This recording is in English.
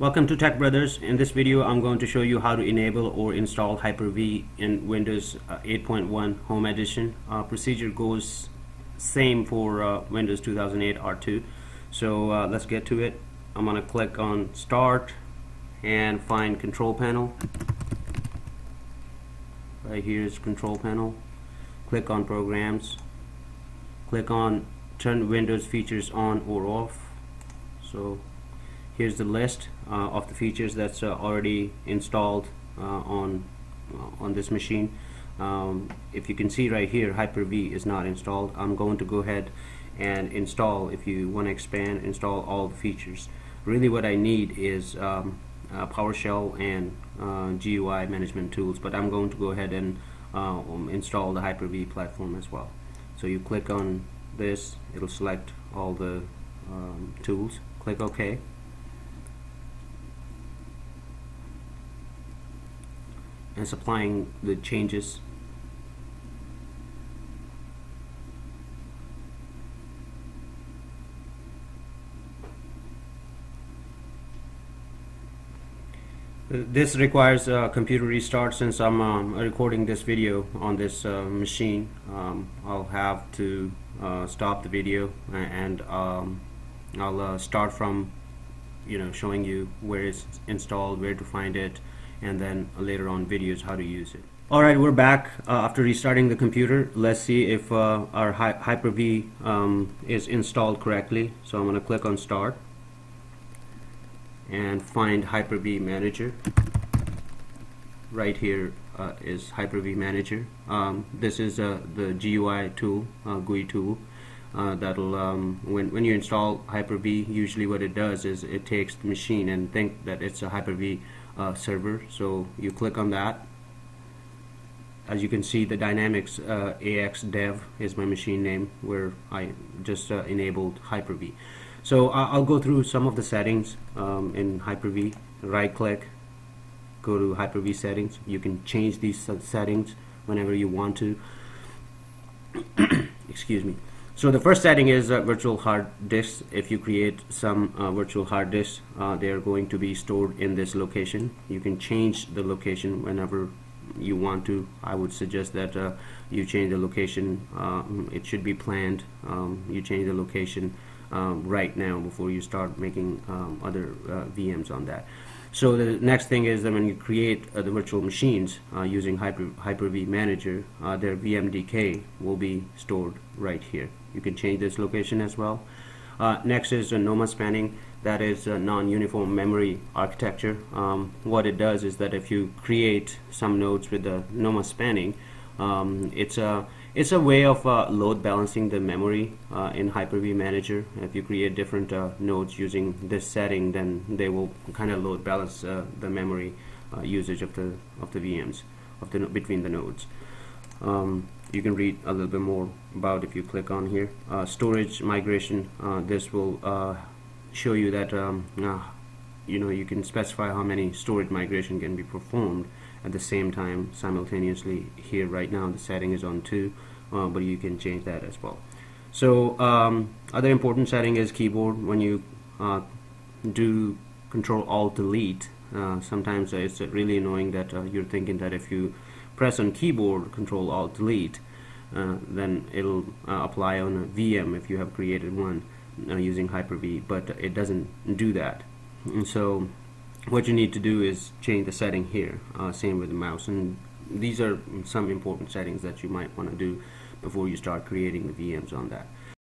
Welcome to Tech Brothers. In this video I'm going to show you how to enable or install HyperV in Windows 8.1 Home Edition. Procedure goes same for Windows 2008 R2. So let's get to it. I'm going to click on Start and find Control Panel. Right here is Control Panel. Click on Programs. Click on Turn Windows Features on or off. So here's the list of the features that's already installed on this machine. If you can see right here, HyperV is not installed. I'm going to go ahead and install. If you want to expand, install all the features. Really what I need is PowerShell and GUI management tools, but I'm going to go ahead and install the HyperV platform as well. So you click on this, it'll select all the tools. Click OK. And it's applying the changes. This requires a computer restart. Since I'm recording this video on this machine, I'll have to stop the video and I'll start from showing you where it's installed, where to find it, and then later on videos how to use it. Alright, we're back after restarting the computer. Let's see if our HyperV is installed correctly. So I'm going to click on Start and find HyperV Manager. Right here is HyperV Manager. This is the GUI tool, GUI tool. That'll when you install HyperV, usually what it does is it takes the machine and think that it's a HyperV server. So you click on that. As you can see, the Dynamics AX Dev is my machine name, where I just enabled HyperV. So I'll go through some of the settings in HyperV. Right click, go to HyperV settings. You can change these settings whenever you want to. Excuse me. So the first setting is virtual hard disks. If you create some virtual hard disks, they are going to be stored in this location. You can change the location whenever you want to. I would suggest that you change the location. It should be planned. You change the location right now before you start making other VMs on that. So the next thing is that when you create the virtual machines using HyperV Manager, their VMDK will be stored right here. You can change this location as well. Next is NOMA spanning. That is a non-uniform memory architecture. What it does is that if you create some nodes with the NOMA spanning, it's a way of load balancing the memory in HyperV Manager. If you create different nodes using this setting, then they will kind of load balance the memory usage of the VMs between the nodes. You can read a little bit more about if you click on here. Storage migration. This will show you that you can specify how many storage migration can be performed at the same time simultaneously. Here right now the setting is on 2, but you can change that as well. So other important setting is keyboard. When you do Control-Alt-Delete, sometimes it's really annoying that you're thinking that if you press on keyboard Control-Alt-Delete, then it'll apply on a VM if you have created one using HyperV, but it doesn't do that. And so what you need to do is change the setting here. Same with the mouse, and these are some important settings that you might want to do before you start creating the VMs on that.